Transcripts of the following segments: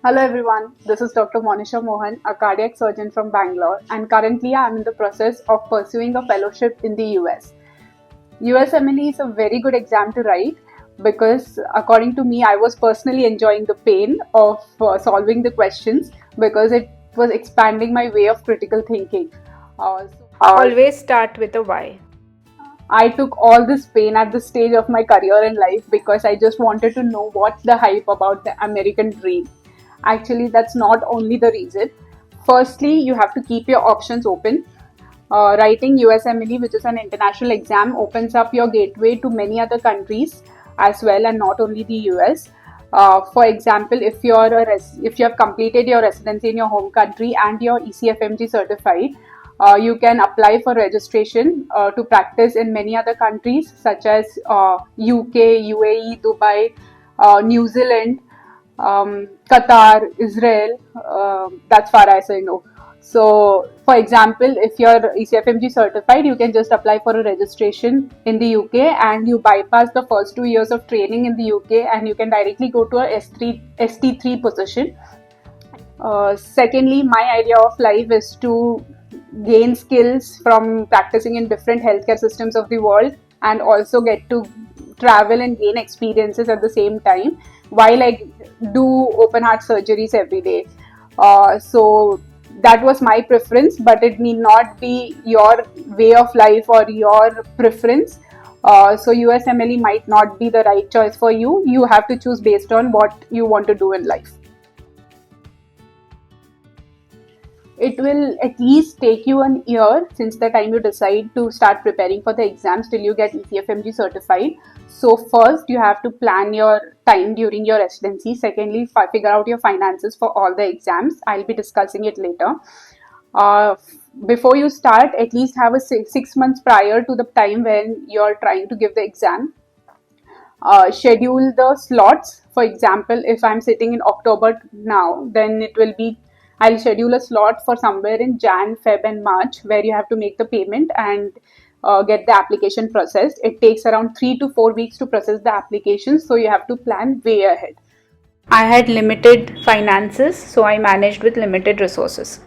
Hello everyone, this is Dr. Monisha Mohan, a cardiac surgeon from Bangalore, and currently I am in the process of pursuing a fellowship in the US. USMLE is a very good exam to write because, according to me, I was personally enjoying the pain of solving the questions because it was expanding my way of critical thinking. Always start with a why. I took all this pain at this stage of my career and life because I just wanted to know what's the hype about the American dream. Actually, that's not only the reason. Firstly, you have to keep your options open. Writing USMLE, which is an international exam, opens up your gateway to many other countries as well, and not only the US. For example, if you have completed your residency in your home country and you're ECFMG certified, you can apply for registration to practice in many other countries such as UK, UAE, Dubai, New Zealand, Qatar, Israel. That's far as I know. So, for example, if you're ECFMG certified, you can just apply for a registration in the UK and you bypass the first 2 years of training in the UK and you can directly go to a ST3 position. Secondly, my idea of life is to gain skills from practicing in different healthcare systems of the world and also get to travel and gain experiences at the same time while I do open heart surgeries every day. So that was my preference, but it need not be your way of life or your preference. So USMLE might not be the right choice for you. You have to choose based on what you want to do in life. It will at least take you an year since the time you decide to start preparing for the exams till you get ECFMG certified. So first you have to plan your time during your residency. Secondly, figure out your finances for all the exams. I'll be discussing it later. Uh, Before you start, at least have a 6 months prior to the time when you're trying to give the exam. Schedule the slots. For example, if I'm sitting in October now, then I'll schedule a slot for somewhere in Jan, Feb, and March where you have to make the payment and get the application processed. It takes around 3 to 4 weeks to process the application, so you have to plan way ahead. I had limited finances, so I managed with limited resources.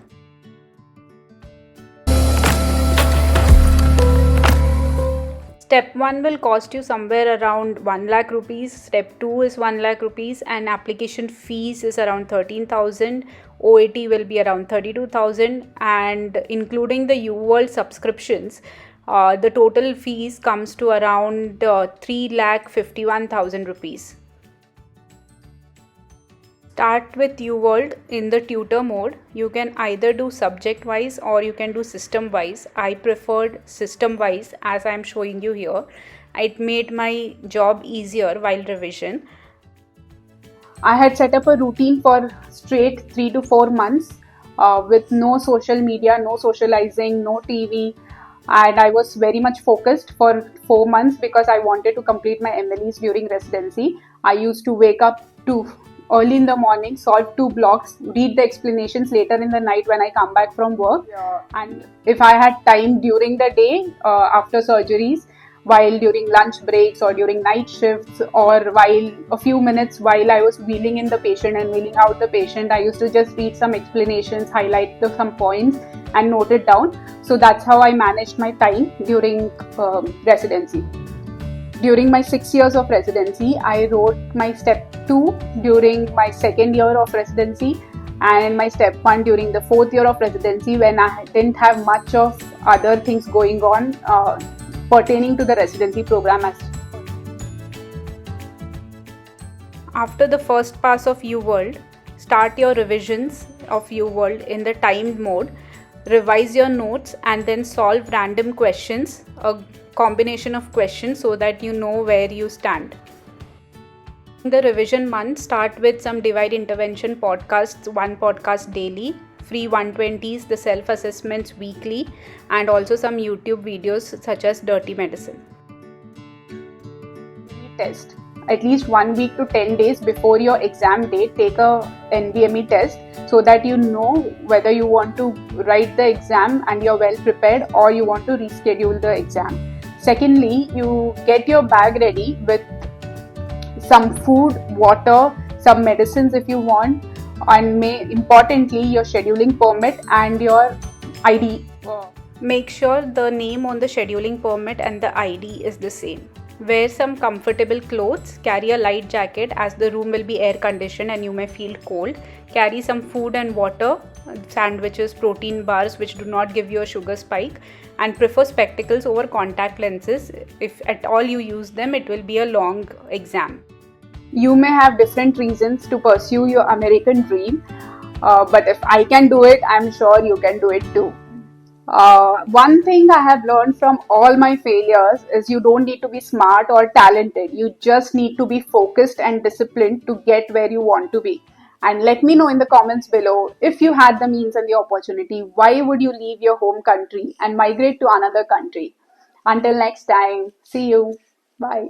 Step 1 will cost you somewhere around 1 lakh rupees. Step 2 is 1 lakh rupees and application fees is around 13,000. OAT will be around 32,000 and including the UWorld subscriptions, the total fees comes to around 3 lakh 51,000 rupees. Start with UWorld in the tutor mode. You can either do subject wise or you can do system wise. I preferred system wise as I am showing you here. It made my job easier while revision. I had set up a routine for straight 3 to 4 months with no social media, no socializing, no TV, and I was very much focused for 4 months because I wanted to complete my MLEs during residency. I used to wake up to early in the morning, solve 2 blocks, read the explanations later in the night when I come back from work. And if I had time during the day after surgeries, while during lunch breaks or during night shifts or while a few minutes while I was wheeling in the patient and wheeling out the patient, I used to just read some explanations, highlight some points and note it down. So that's how I managed my time during residency. During my 6 years of residency, I wrote my step 2 during my second year of residency and my step 1 during the 4th year of residency when I didn't have much of other things going on pertaining to the residency program. After the first pass of UWorld, start your revisions of UWorld in the timed mode. Revise your notes and then solve random questions, a combination of questions so that you know where you stand. In the revision month, start with some divide intervention podcasts, 1 podcast daily, free 120s, the self-assessments weekly, and also some YouTube videos such as Dirty Medicine. Test. At least 1 week to 10 days before your exam date, take a NBME test so that you know whether you want to write the exam and you're well prepared or you want to reschedule the exam. Secondly, you get your bag ready with some food, water, some medicines if you want, and may importantly your scheduling permit and your ID. Make sure the name on the scheduling permit and the ID is the same. Wear some comfortable clothes, carry a light jacket as the room will be air conditioned and you may feel cold. Carry some food and water, sandwiches, protein bars which do not give you a sugar spike, and prefer spectacles over contact lenses. If at all you use them, it will be a long exam. You may have different reasons to pursue your American dream, but if I can do it, I'm sure you can do it too. One thing I have learned from all my failures is you don't need to be smart or talented. You just need to be focused and disciplined to get where you want to be. And let me know in the comments below, if you had the means and the opportunity, why would you leave your home country and migrate to another country? Until next time, see you. Bye.